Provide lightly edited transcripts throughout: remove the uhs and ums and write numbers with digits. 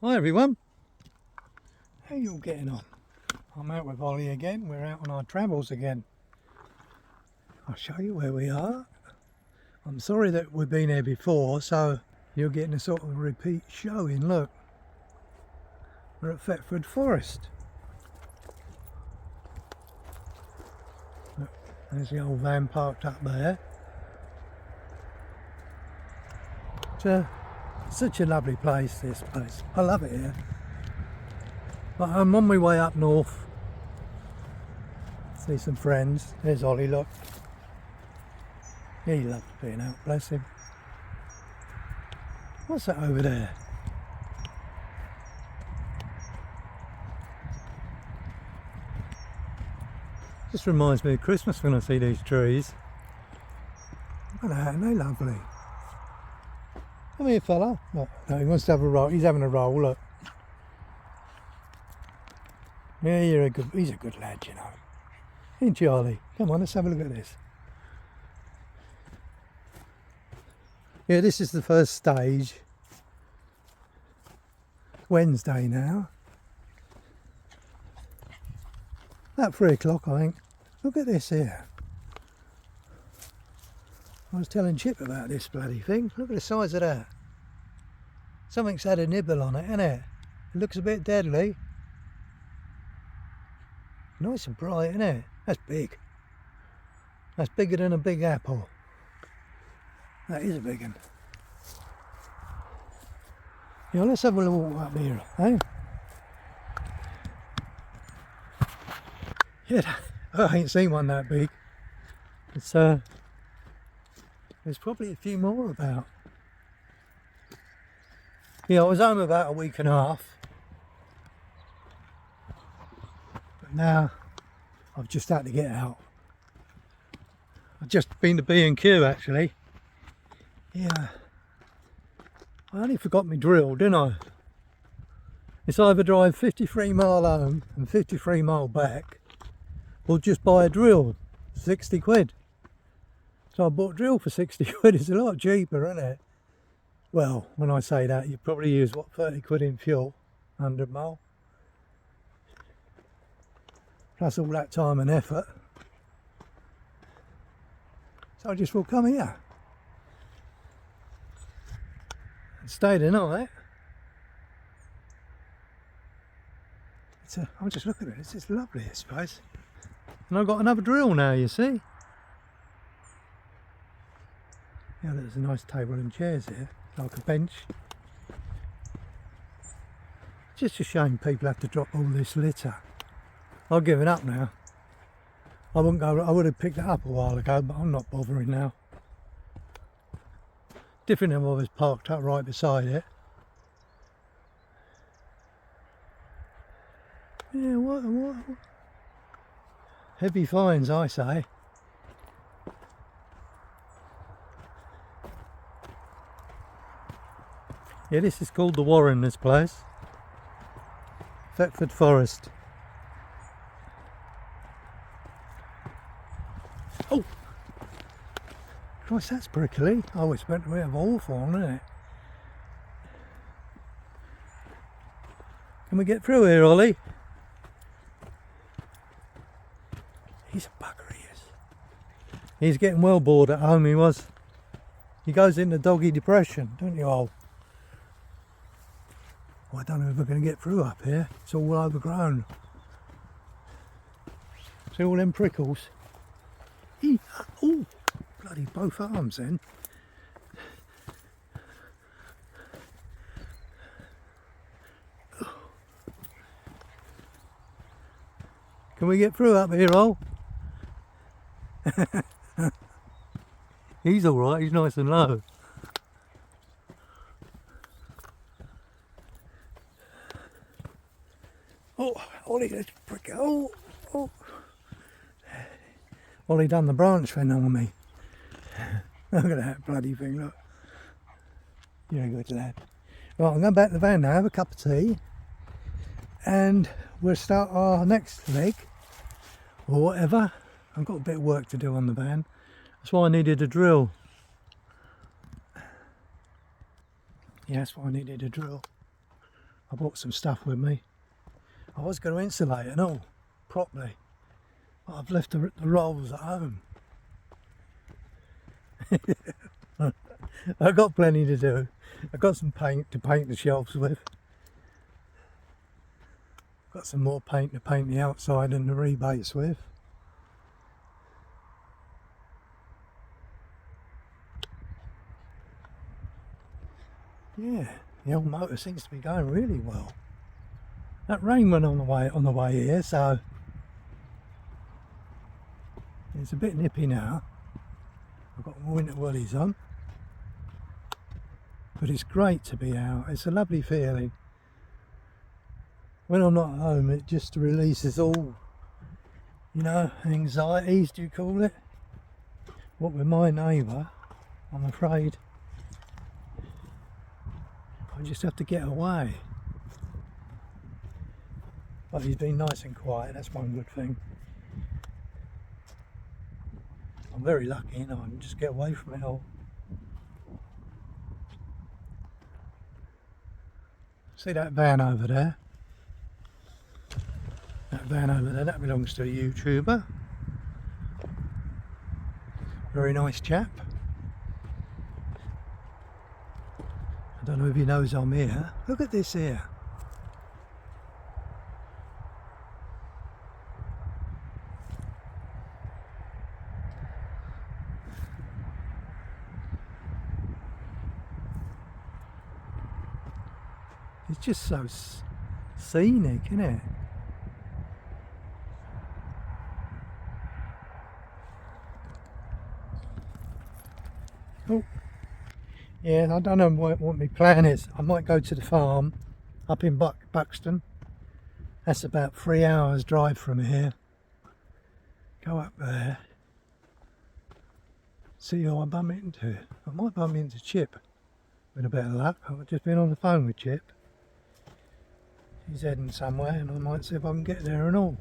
Hi everyone, how are you all getting on? I'm out with Ollie again, we're out on our travels again. I'll show you where we are. I'm sorry that we've been here before, so you're getting a sort of repeat showing. Look, we're at Thetford Forest. Look, there's the old van parked up there. It's such a lovely place, this place. I love it here. But I'm on my way up north. See some friends. There's Ollie, look. He loves being out, bless him. What's that over there? Just reminds me of Christmas when I see these trees. Look at that, aren't they lovely? Come here, fella. Look, no, he wants to have a roll. He's having a roll, look. Yeah, he's a good lad, you know. Ain't you, Ollie? Come on, let's have a look at this. Yeah, this is the first stage. Wednesday now. About 3 o'clock, I think. Look at this here. I was telling Chip about this bloody thing. Look at the size of that. Something's had a nibble on it, hasn't it? It looks a bit deadly. Nice and bright, isn't it? That's big. That's bigger than a big apple. That is a big one. Yeah, let's have a little walk up here, eh? Yeah, I ain't seen one that big. It's there's probably a few more about. Yeah, I was home about a week and a half. But now I've just had to get out. I've just been to B&Q actually. Yeah. I only forgot my drill, didn't I? It's either drive 53 mile home and 53 mile back, or just buy a drill, 60 quid. So I bought a drill for 60 quid, it's a lot cheaper, isn't it? Well, when I say that, you probably use, what, 30 quid in fuel, 100 mile. Plus all that time and effort. So I just thought, come here. And stay the night. I'm just looking at it, it's lovely this place. And I've got another drill now, you see. Yeah, there's a nice table and chairs here, like a bench. Just a shame people have to drop all this litter. I've given up now. I would have picked it up a while ago, but I'm not bothering now. Different than what was parked up right beside it. Yeah, what? Heavy fines, I say. Yeah, this is called the Warren, this place. Thetford Forest. Oh! Christ, that's prickly. Oh, it's meant to be a hawthorn, isn't it? Can we get through here, Ollie? He's a bugger, he is. He's getting well bored at home, he was. He goes into doggy depression, don't you, Ol? Well, I don't know if we're going to get through up here. It's all overgrown. See all them prickles? Oh, bloody both arms then. Can we get through up here, Ol? He's alright, he's nice and low. Oh, Ollie, let's prick it. Oh. Ollie done the branch fence on me. Look at that bloody thing, look. You're a good lad. Right, I'm going back to the van now, have a cup of tea. And we'll start our next leg. Or whatever. I've got a bit of work to do on the van. That's why I needed a drill. Yeah, that's why I needed a drill. I brought some stuff with me. I was going to insulate and all properly, but I've left the rolls at home. I've got plenty to do. I've got some paint to paint the shelves with. Got some more paint to paint the outside and the rebates with. Yeah, the old motor seems to be going really well. That rain went on the way here, so it's a bit nippy now. I've got my winter woolies on, but it's great to be out. It's a lovely feeling. When I'm not at home, it just releases all, you know, anxieties, do you call it? What with my neighbour, I'm afraid I just have to get away. But he's been nice and quiet, that's one good thing. I'm very lucky, you know, I can just get away from it all. See that van over there? That van over there, that belongs to a YouTuber. Very nice chap. I don't know if he knows I'm here. Look at this here. It's just so scenic, isn't it? Oh, yeah, I don't know what my plan is. I might go to the farm up in Buxton. That's about 3 hours drive from here. Go up there. See who I bump into. I might bump into Chip with a bit of luck. I've just been on the phone with Chip. He's heading somewhere and I might see if I can get there and all.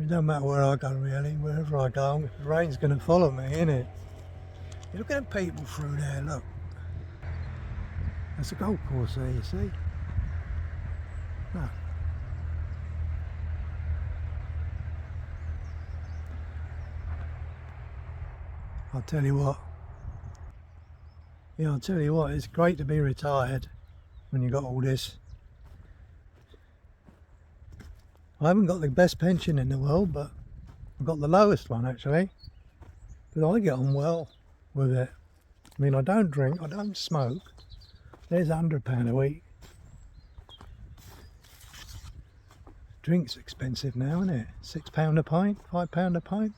It don't matter where I go really, wherever I go, the rain's going to follow me, innit? You look at them people through there, look. There's a golf course there, you see. Look. I'll tell you what. Yeah, I'll tell you what, it's great to be retired when you got all this. I haven't got the best pension in the world, but I've got the lowest one actually. But I get on well with it. I mean, I don't drink, I don't smoke. There's £100 a week. Drink's expensive now, isn't it? £6 a pint, £5 a pint.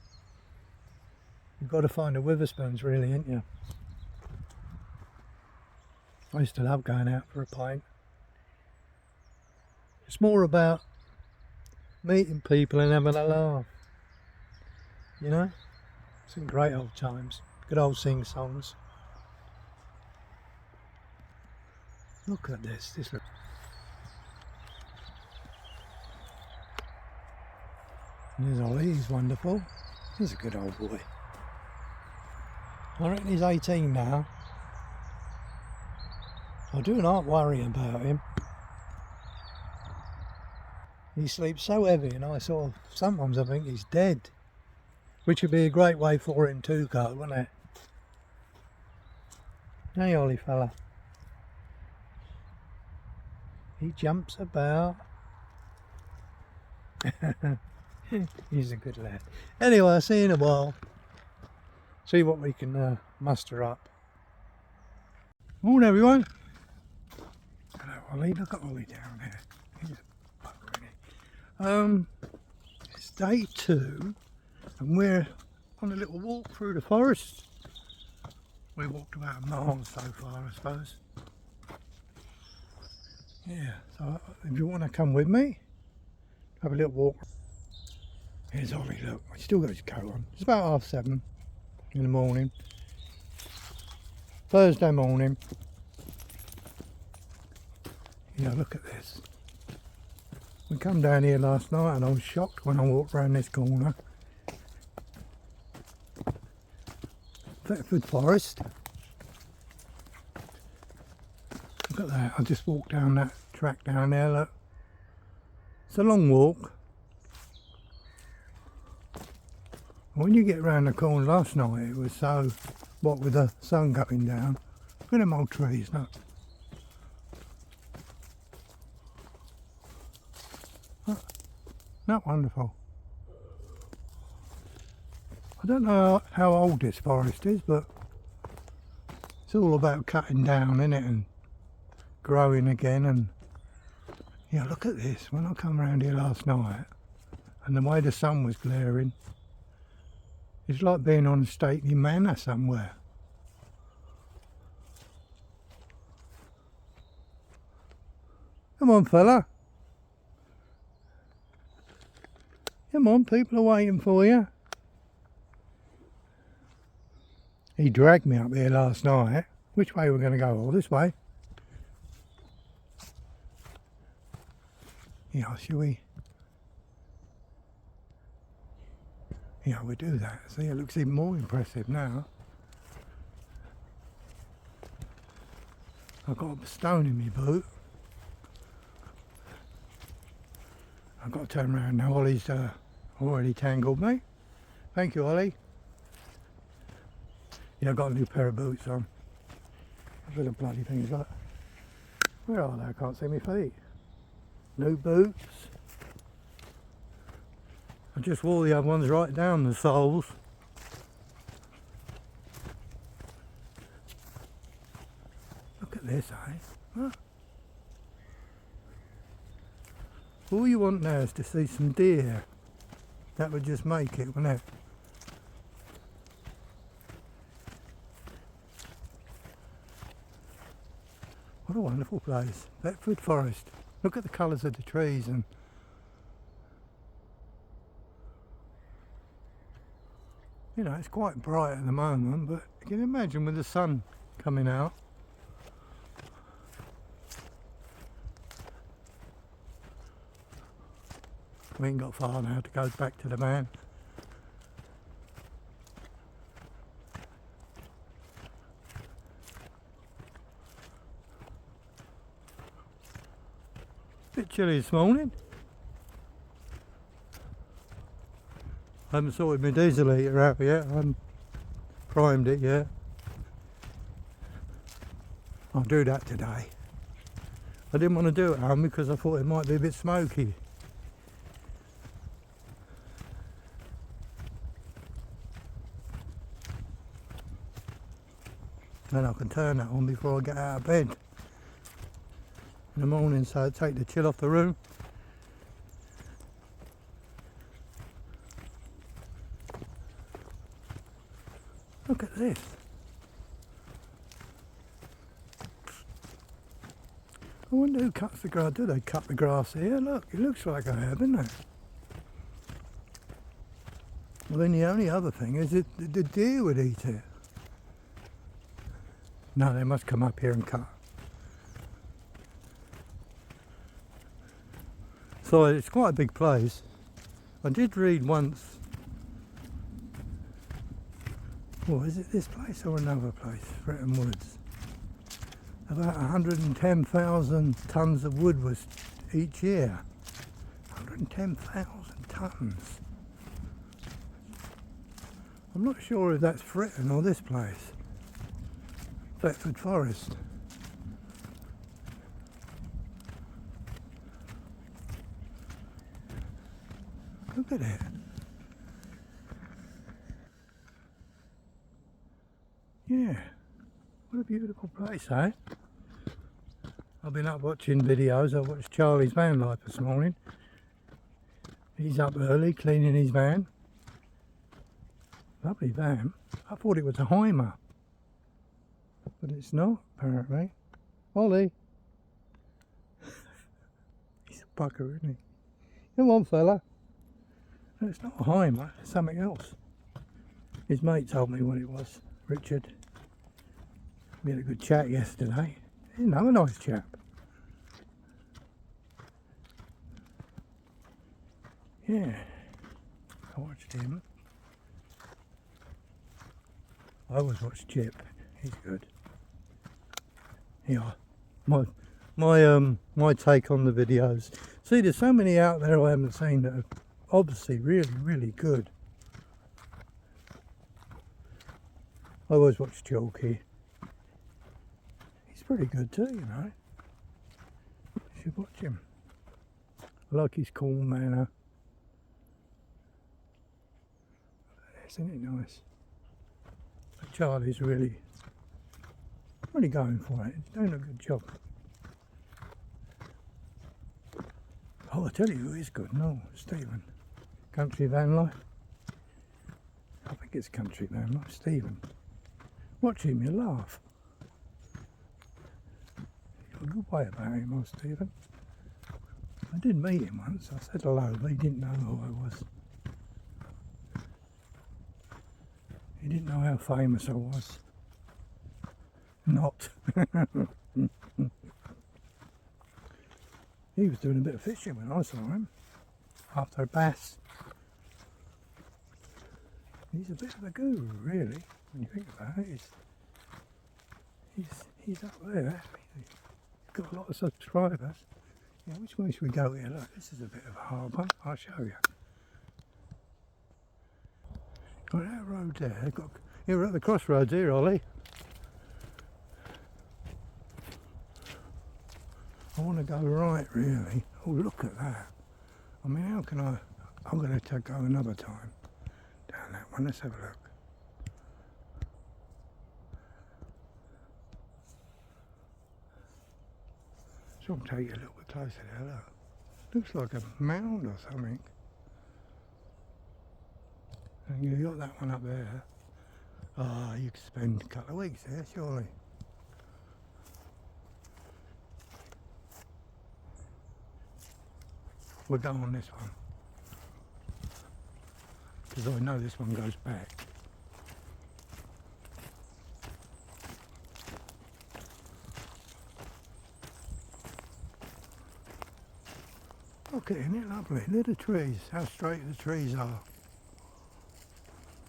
You've got to find the Witherspoons really, ain't you? I used to love going out for a pint. It's more about meeting people and having a laugh. You know? Some great old times. Good old sing-songs. Look at this. This looks... There's Ollie, he's wonderful. He's a good old boy. I reckon he's 18 now. I do not worry about him. He sleeps so heavy and sometimes I think he's dead. Which would be a great way for him to go, wouldn't it? Hey Ollie fella. He jumps about. He's a good lad. Anyway, I'll see you in a while. See what we can muster up. Morning everyone. Hello Ollie, look at Ollie down there. He's a bugger, isn't he? It's day 2 and we're on a little walk through the forest. We walked about a mile so far, I suppose. Yeah, so if you want to come with me, have a little walk. Here's Ollie, look, he's still got his coat on. It's about 7:30 in the morning. Thursday morning. Yeah, look at this. We come down here last night and I was shocked when I walked around this corner. Thetford Forest. Look at that, I just walked down that track down there, look. It's a long walk. When you get round the corner last night, it was so, what with the sun going down. Look at them old trees, look. Not wonderful. I don't know how old this forest is, but it's all about cutting down, isn't it, and growing again. And yeah, look at this. When I come around here last night, and the way the sun was glaring, it's like being on a stately manor somewhere. Come on, fella. Come on, people are waiting for you. He dragged me up here last night. Which way we're going to go? Oh, this way. Yeah, shall we? Yeah, we do that. See, it looks even more impressive now. I've got a stone in my boot. I've got to turn around now. Ollie's already tangled me. Thank you, Ollie. Yeah, I've got a new pair of boots on. Look at the bloody things like. Where are they? I can't see my feet. New boots. I just wore the other ones right down the soles. Look at this, eh? Huh? All you want now is to see some deer. That would just make it, wouldn't it? What a wonderful place. Thetford Forest. Look at the colours of the trees, and you know, it's quite bright at the moment, but you can imagine with the sun coming out. We ain't got far now to go back to the van. Bit chilly this morning. I haven't sorted my diesel heater out yet. I haven't primed it yet. I'll do that today. I didn't want to do it at home because I thought it might be a bit smoky. Then I can turn that on before I get out of bed in the morning, so I take the chill off the room. Look at this. I wonder who cuts the grass. Do they cut the grass here? Look, it looks like I have, doesn't it? Well, then the only other thing is that the deer would eat it. No, they must come up here and cut. So it's quite a big place. I did read once. Oh, is it this place or another place? Fretton Woods. About 110,000 tonnes of wood was each year. 110,000 tonnes. I'm not sure if that's Fretton or this place. Thetford Forest. Look at it. Yeah, what a beautiful place, eh? I've been up watching videos. I watched Charlie's van life this morning. He's up early cleaning his van. Lovely van. I thought it was a Heimer, but it's not, apparently. Ollie. He's a pucker, isn't he? Come on, fella. No, it's not a Heimer, it's something else. His mate told me what it was, Richard. We had a good chat yesterday. He's another nice chap. Yeah, I watched him. I always watch Chip, he's good. Yeah, my take on the videos. See, there's so many out there I haven't seen that are obviously really good. I always watch Chalky. He's pretty good too, you know. You should watch him. I like his cool manner. Isn't it nice? But Charlie's really going for it. He's doing a good job. Oh, I tell you who is good. No, Stephen. Country Van Life. I think it's Country Van Life. Stephen. Watch him, you laugh. He's got a good way about him, old Stephen. I did meet him once. I said hello, but he didn't know who I was. He didn't know how famous I was. Not. He was doing a bit of fishing when I saw him. After a bass. He's a bit of a guru, really, when you think about it. He's up there. He's got a lot of subscribers. Yeah, which way should we go here? Look, this is a bit of a hard one. I'll show you. Got that road there. You're at the crossroads here, Ollie. I want to go right, really. Oh, look at that. I mean, how can I'm going to go another time down that one. Let's have a look. So I'll take you a little bit closer there, look. Looks like a mound or something. And you got that one up there. Oh, you could spend a couple of weeks there, surely. We'll go on this one. Because I know this one goes back. Look at it, isn't it lovely? Look at the trees, how straight the trees are.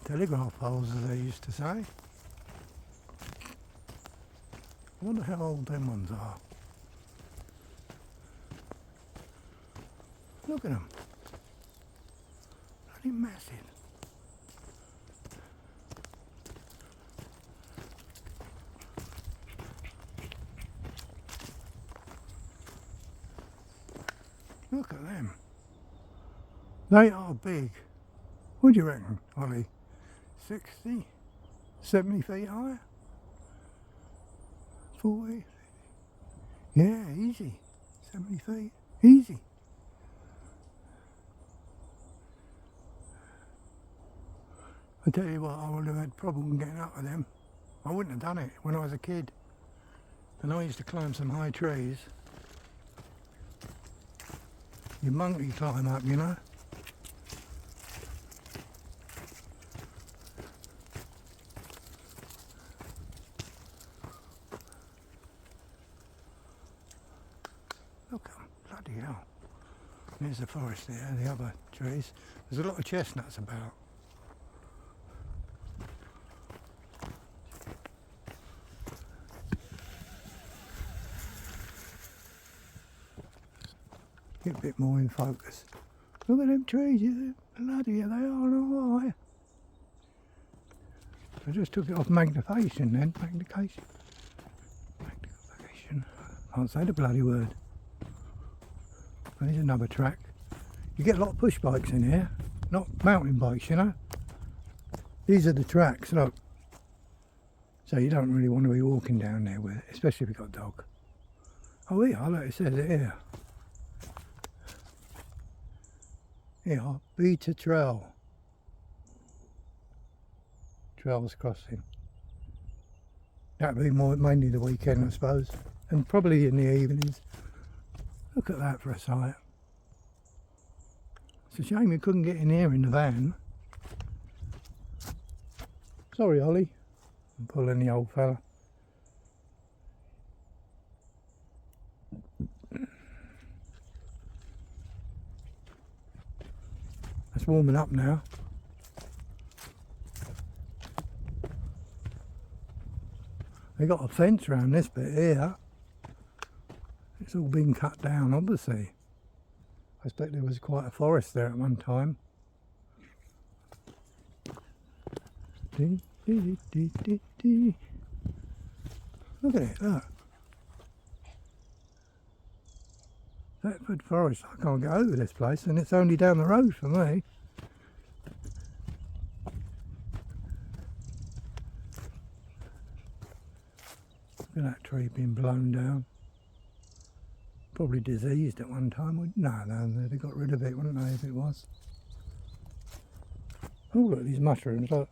Telegraph poles, as they used to say. I wonder how old them ones are. Look at them. Bloody massive. Look at them. They are big. What do you reckon, Ollie? 60? 70 feet high? 40? Yeah, easy. 70 feet. Easy. I tell you what, I would have had problem getting up with them. I wouldn't have done it when I was a kid. And I used to climb some high trees. You monkey climb up, you know. Look, bloody hell. There's the forest there, the other trees. There's a lot of chestnuts about. Get a bit more in focus. Look at them trees, bloody hell, they are all high. I just took it off magnification then, magnification. Can't say the bloody word. There's another track. You get a lot of push bikes in here, not mountain bikes, you know. These are the tracks, look. So you don't really want to be walking down there with it, especially if you've got a dog. Oh yeah, look, it says it here. Yeah, Beta Trail. Trails crossing. That'd be mainly the weekend, I suppose, and probably in the evenings. Look at that for a sight. It's a shame you couldn't get in here in the van. Sorry, Ollie. I'm pulling the old fella. It's warming up now. They got a fence around this bit here. It's all been cut down, obviously. I expect there was quite a forest there at one time. Look at it, look. Thetford Forest. I can't get over this place, and it's only down the road for me. Look at that tree being blown down. Probably diseased at one time. No, they'd have got rid of it, wouldn't they, if it was? Oh, look at these mushrooms, look.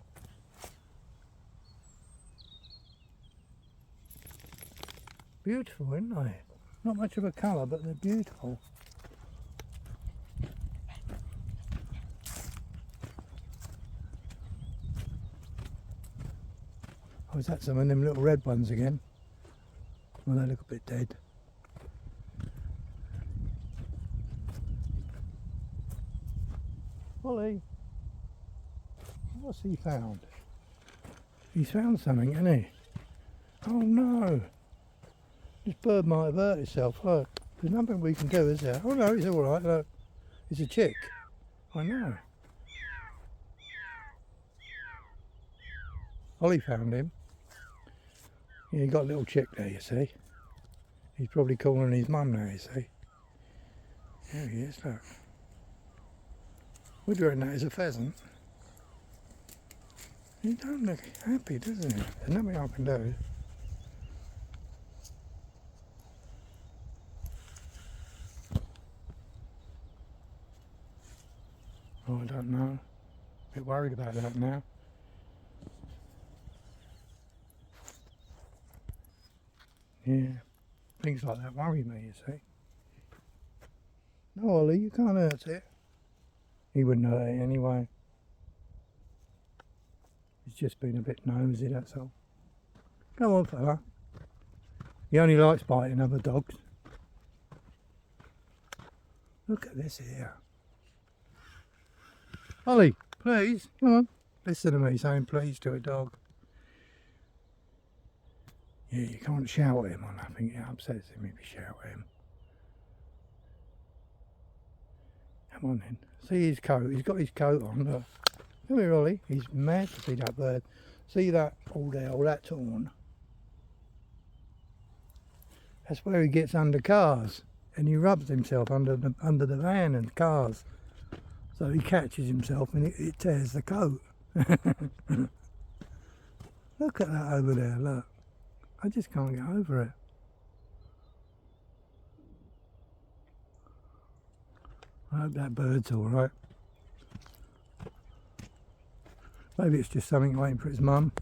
Beautiful, aren't they? Not much of a colour, but they're beautiful. Oh, is that some of them little red ones again? Well, they look a bit dead. Ollie, what's he found? He's found something, hasn't he? Oh no! This bird might have hurt itself. Look, there's nothing we can do, is there? Oh no, he's all right. Look, it's a chick. I know. Ollie found him. Yeah, he got a little chick there, you see. He's probably calling his mum now, you see. There he is, look. Would you reckon that is a pheasant? He don't look happy, does he? There's nothing I can do. Oh, I don't know. A bit worried about that now. Yeah, things like that worry me, you see. No, Ollie, you can't hurt it. He wouldn't hurt it anyway. He's just been a bit nosy, that's all. Come on, fella. He only likes biting other dogs. Look at this here. Ollie, please, come on. Listen to me saying please to a dog. Yeah, you can't shout at him or nothing. It upsets him if you shout at him. Come on then. See his coat. He's got his coat on. Look. Come here, Ollie. He's mad to see that bird. See that all there, all that torn? That's where he gets under cars, and he rubs himself under the van and cars. So he catches himself and it tears the coat. Look at that over there, look. I just can't get over it. I hope that bird's alright. Maybe it's just something waiting for its mum.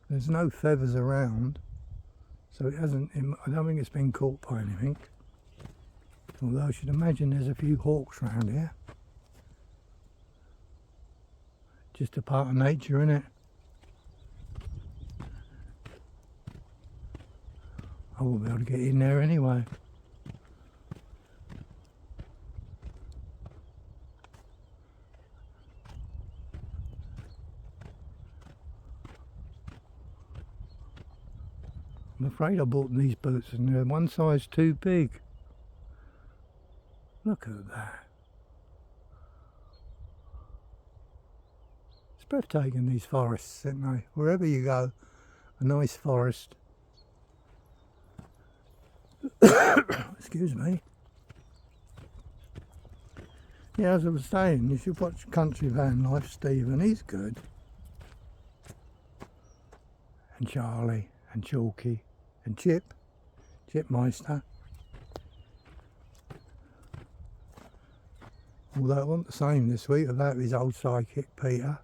There's no feathers around, so it hasn't, I don't think it's been caught by anything. Although I should imagine there's a few hawks around here. Just a part of nature, innit? I won't be able to get in there anyway. I'm afraid I bought these boots and they're one size too big. Look at that. It's breathtaking, these forests, aren't they? Wherever you go, a nice forest. Excuse me. Yeah, as I was saying, you should watch Country Van Life. Stephen, he's good. And Charlie, and Chalky, and Chip Meister. Although it wasn't the same this week without his old sidekick Peter.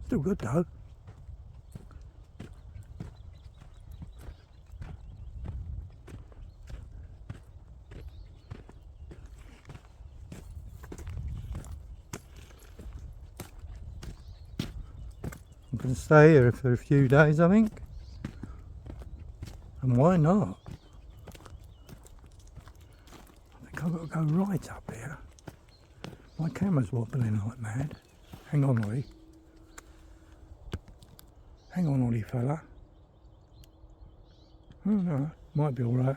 Still good though. I'm going to stay here for a few days, I think. And why not? I think I'll I've got to go right up here. My camera's wobbling like mad. Hang on, Ollie. Hang on, Ollie fella. Oh no, might be alright.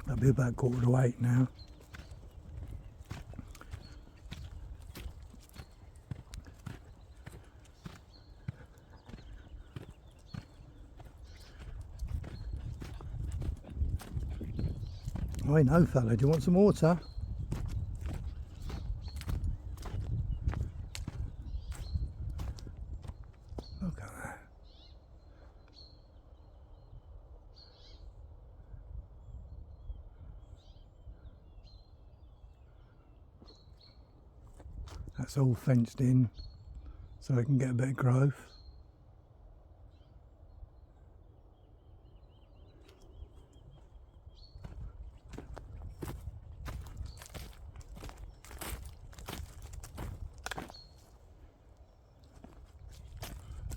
I'll be about 7:45 now. I know, fella, do you want some water? Look at that. That's all fenced in so I can get a bit of growth.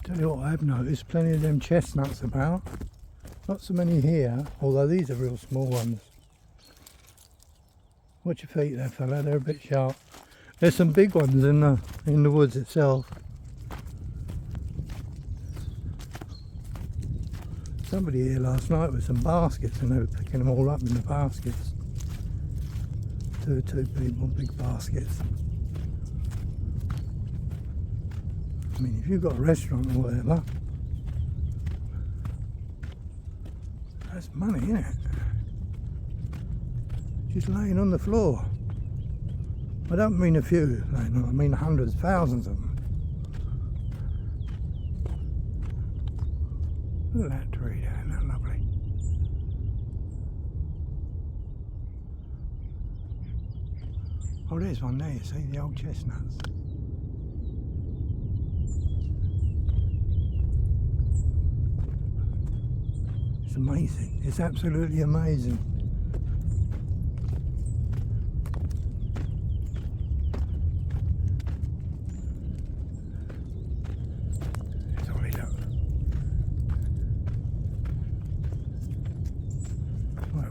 Tell you what, I have noticed plenty of them chestnuts about. Not so many here, although these are real small ones. Watch your feet there, fella, they're a bit sharp. There's some big ones in the woods itself. Somebody here last night with some baskets and they were picking them all up in the baskets. Two people, big baskets. I mean, if you've got a restaurant or whatever, that's money, isn't it? Just laying on the floor. I don't mean a few, I mean hundreds, thousands of them. Look at that tree there, isn't that lovely? Oh, there's one there, you see, the old chestnuts. It's amazing, it's absolutely amazing.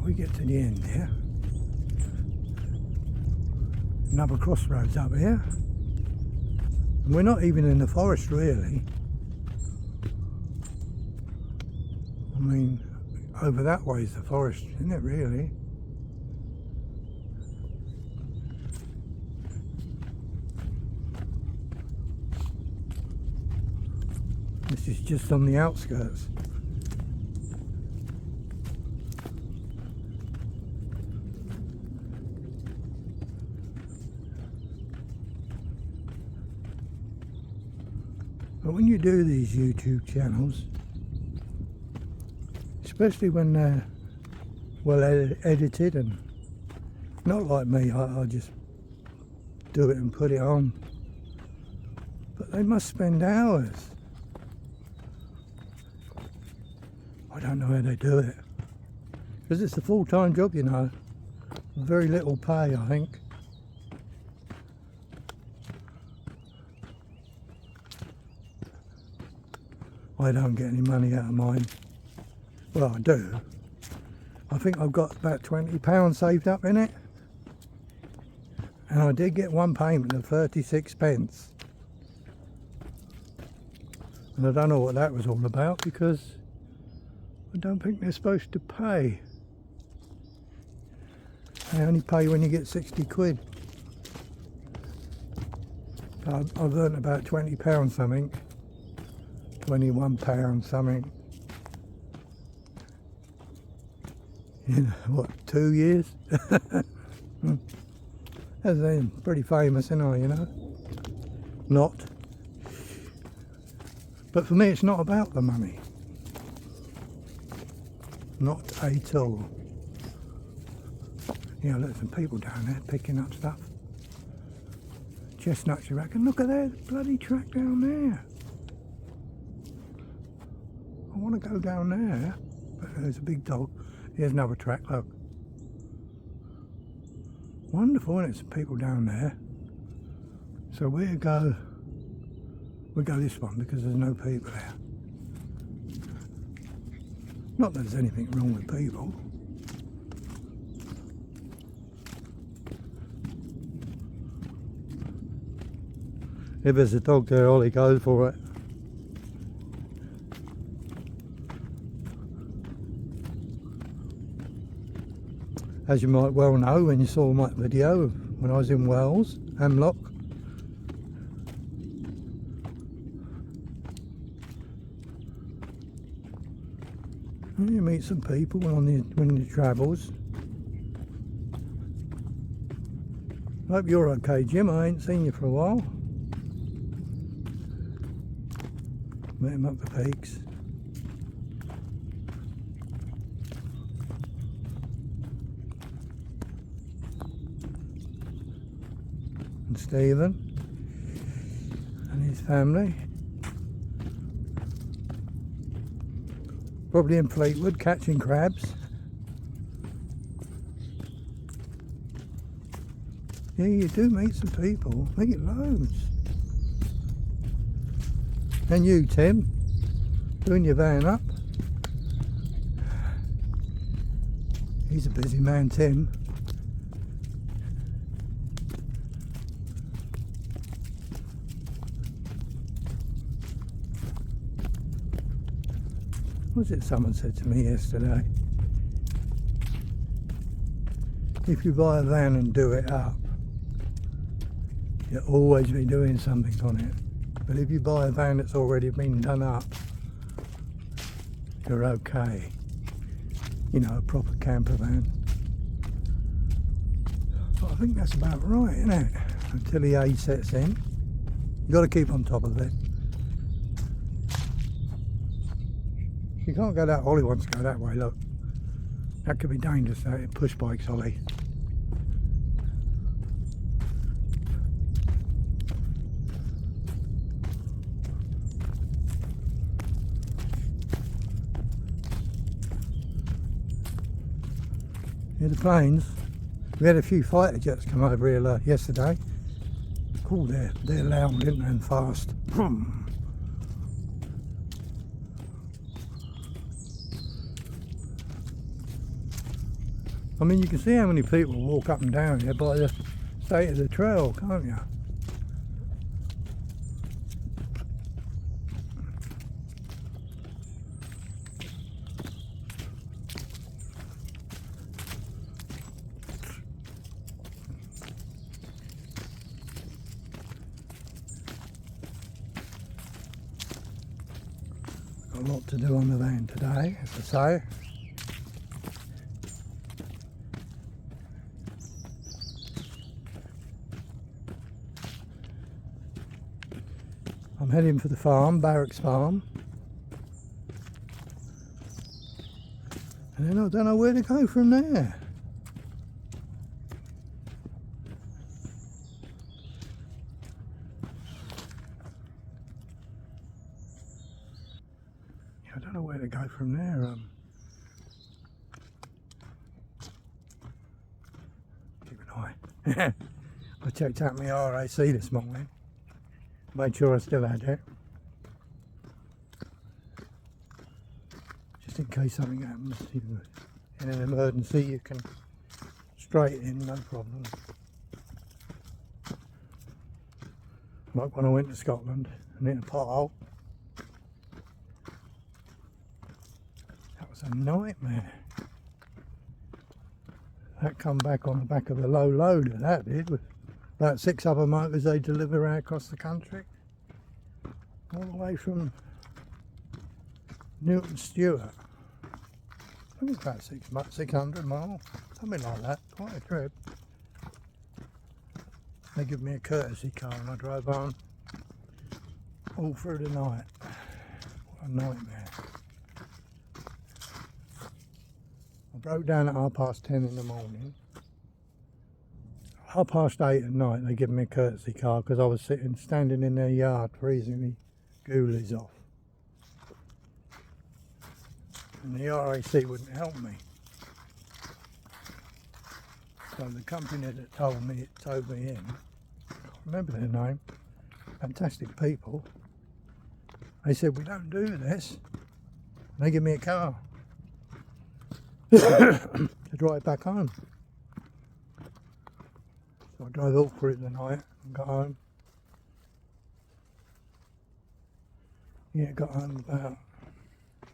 We get to the end here. Another crossroads up here. And we're not even in the forest really. I mean, over that way is the forest, isn't it really? This is just on the outskirts. But when you do these YouTube channels, especially when they're well edited and not like me, I just do it and put it on. But they must spend hours. I don't know how they do it. Because it's a full-time job, you know. Very little pay, I think. I don't get any money out of mine. Well, I do. I think I've got about £20 saved up in it. And I did get one payment of 36p. And I don't know what that was all about because I don't think they're supposed to pay. They only pay when you get 60 quid. I've earned about £20 something. £21 something in what, 2 years? As I'm pretty famous, ain't I, you know? Not. But for me it's not about the money. Not at all. You know, there's some people down there picking up stuff. Chestnuts, you reckon? Look at that bloody track down there. I want to go down there, but there's a big dog. Here's another track, look. Wonderful, and it's people down there. So we'll go this one because there's no people there. Not that there's anything wrong with people. If there's a dog there, Ollie goes for it. As you might well know when you saw my video when I was in Wales, Hamlock. You meet some people when you travels. Hope you're okay, Jim. I ain't seen you for a while. Met him up the peaks. And Stephen and his family. Probably in Fleetwood catching crabs. Yeah, you do meet some people. Meet loads. And you, Tim, doing your van up. He's a busy man, Tim. Was it someone said to me yesterday? If you buy a van and do it up, you'll always be doing something on it. But if you buy a van that's already been done up, you're okay. You know, a proper camper van. But I think that's about right, isn't it? Until the age sets in. You've got to keep on top of it. You can't go that. Ollie wants to go that way, look. That could be dangerous, that push bikes, Ollie. Yeah, the planes. We had a few fighter jets come over here yesterday. Cool, they're loud, isn't they, and fast. I mean, you can see how many people walk up and down here by the state of the trail, can't you? Got a lot to do on the van today, as I say. I'm heading for the farm, Barracks Farm. And then I don't know where to go from there. Yeah, I don't know where to go from there. Keep an eye. I checked out my RAC this morning. Made sure I still had it. Just in case something happens. In an emergency you can straight in, no problem. Like when I went to Scotland and hit a pothole. That was a nightmare. That come back on the back of a low loader, that did, with about 6 other motors they deliver out across the country. All the way from Newton Stewart. I think it's about 600 miles, something like that, quite a trip. They give me a courtesy car and I drove on all through the night. What a nightmare. I broke down at 10:30 in the morning. 8:30 at night they give me a courtesy car because I was standing in their yard freezing me ghoulies off. And the RAC wouldn't help me. So the company that towed me in, I can't remember their name, fantastic people. They said, we don't do this. And they give me a car. to drive back home. So I drove all through the night and got home. Yeah, got home about,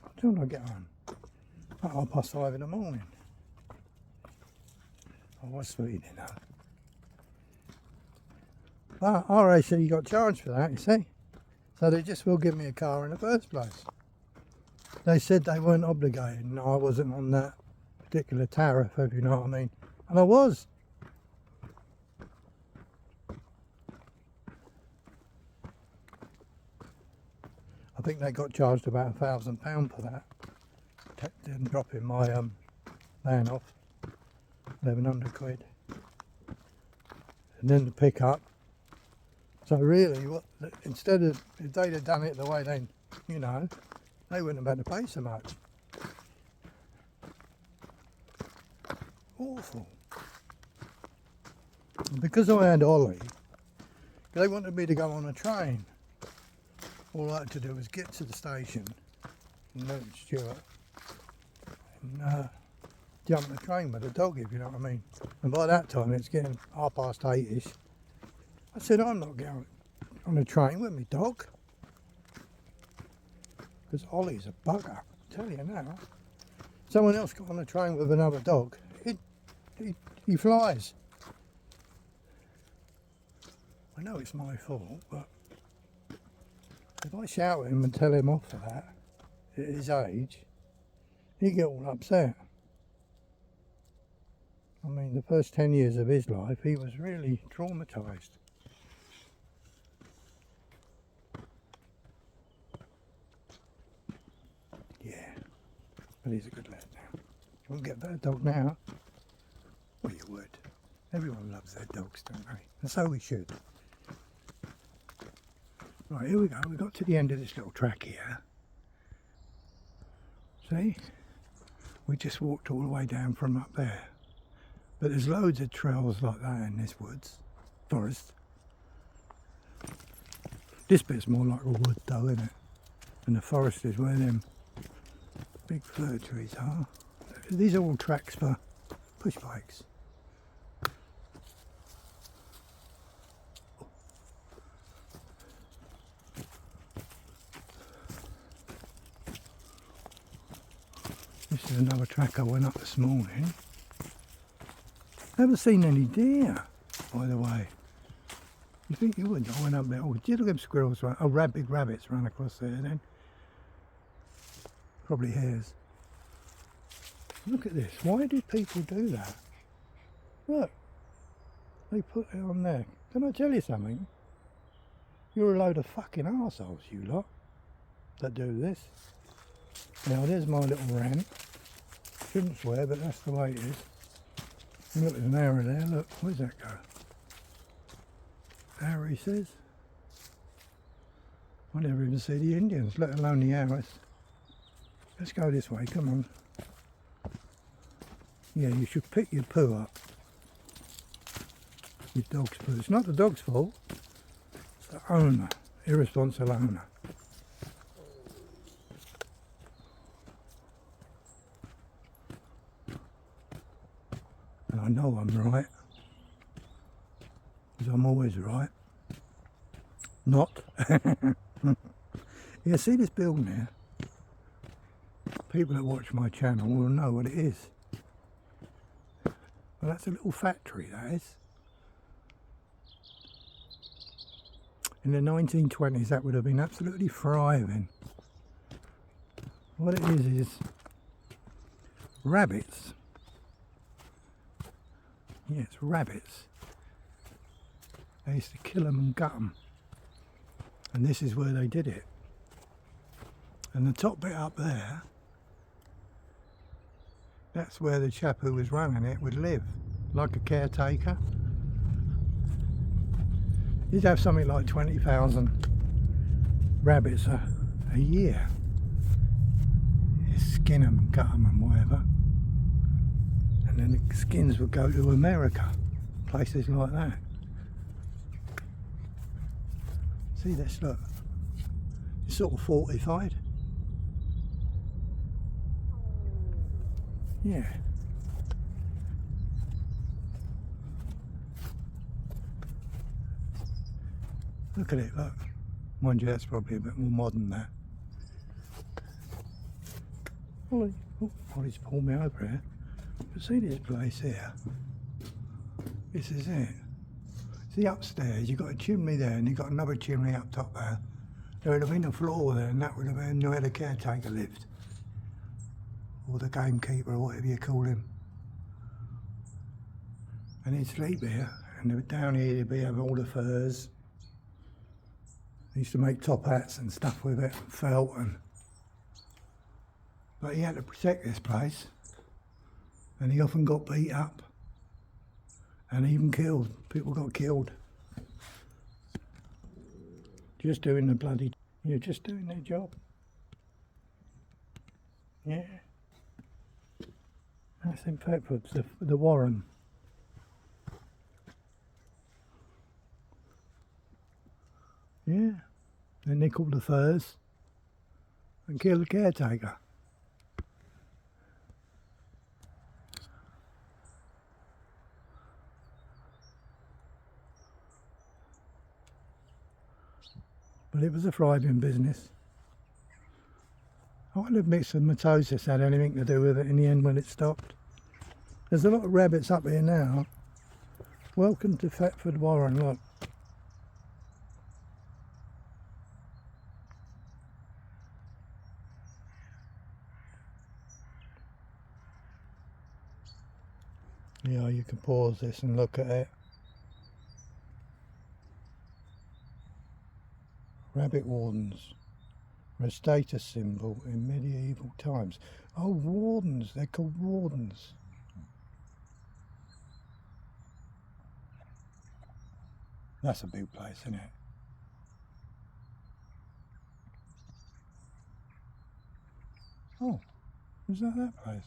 what time did I get home? About 5:30 in the morning. I was speeding though. But RAC got charged for that, you see. So they just will give me a car in the first place. They said they weren't obligated and I wasn't on that particular tariff, if you know what I mean. And I was. I think they got charged about £1,000 for that. Didn't drop in my van off. 1100 quid. And then the pickup. So really, what, instead of, if they'd have done it the way they, you know, they wouldn't have had to pay so much. Awful. And because I had Ollie, they wanted me to go on a train. All I had to do was get to the station, and then Stuart, and jump the train with the dog, if you know what I mean. And by that time it's getting 8:30ish. I said, I'm not going on a train with me dog. Because Ollie's a bugger, I tell you now. Someone else got on a train with another dog, he flies. I know it's my fault, but if I shout at him and tell him off for that, at his age, he'd get all upset. I mean, the first 10 years of his life, he was really traumatised. Yeah, but he's a good lad now. You won't get that dog now. Well, you would. Everyone loves their dogs, don't they? And so we should. Right, here we go. We got to the end of this little track here. See? We just walked all the way down from up there. But there's loads of trails like that in this forest. This bit's more like a wood though, isn't it? And the forest is where them big fir trees are. These are all tracks for push bikes. This is another track I went up this morning. Haven't seen any deer, by the way. You think you would? I went up there. Oh, did you look at them squirrels? Right? Oh, big rabbits ran across there then. Probably hares. Look at this. Why did people do that? Look. They put it on there. Can I tell you something? You're a load of fucking arseholes, you lot, that do this. Now, there's my little rant. Shouldn't swear, but that's the way it is. Look, there's an arrow there. Look, where's that go? Arrow, he says. I never even see the Indians, let alone the arrows. Let's go this way, come on. Yeah, you should pick your poo up. Your dog's poo. It's not the dog's fault. It's the owner, irresponsible owner. And I know I'm right. Because I'm always right. Not. Yeah, see this building there? People that watch my channel will know what it is. Well, that's a little factory, that is. In the 1920s, that would have been absolutely thriving. What it is rabbits. Yeah, it's rabbits. They used to kill them and gut them. And this is where they did it. And the top bit up there, that's where the chap who was running it would live, like a caretaker. He'd have something like 20,000 rabbits a year. He'd skin them and gut them and whatever. And then the skins would go to America, places like that. See this, look. It's sort of fortified. Yeah. Look at it, look. Mind you, that's probably a bit more modern than that. Ollie's pulled me over here. You see this place here? This is it. See upstairs, you've got a chimney there and you've got another chimney up top there. There would have been a floor there and that would have been where the caretaker lived. Or the gamekeeper or whatever you call him. And he'd sleep here, and down here he'd have all the furs. He used to make top hats and stuff with it, felt and... But he had to protect this place, and he often got beat up, and even killed. People got killed. Just doing the bloody... You're just doing their job. Yeah. That's in Thetford, the Warren. Yeah, they nickled the furs and killed the caretaker. But it was a thriving business. I wonder if myxomatosis had anything to do with it in the end when it stopped. There's a lot of rabbits up here now. Welcome to Thetford Warren, look. Yeah, you can pause this and look at it. Rabbit wardens were a status symbol in medieval times. Oh, wardens, they're called wardens. That's a big place, isn't it? Oh, was that place?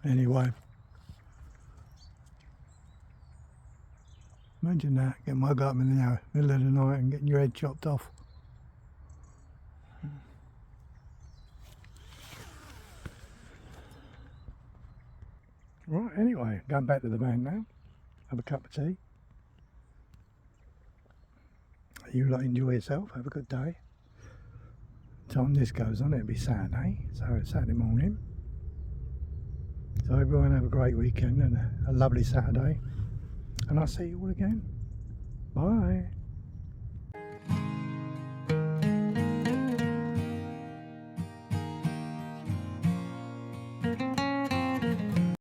Anyway, imagine that, getting woke up in the middle of the night and getting your head chopped off. Right, anyway, going back to the bank now, have a cup of tea. You lot enjoy yourself, have a good day. Time this goes on, it'll be Saturday, so it's Saturday morning. So everyone have a great weekend and a lovely Saturday. And I'll see you all again. Bye.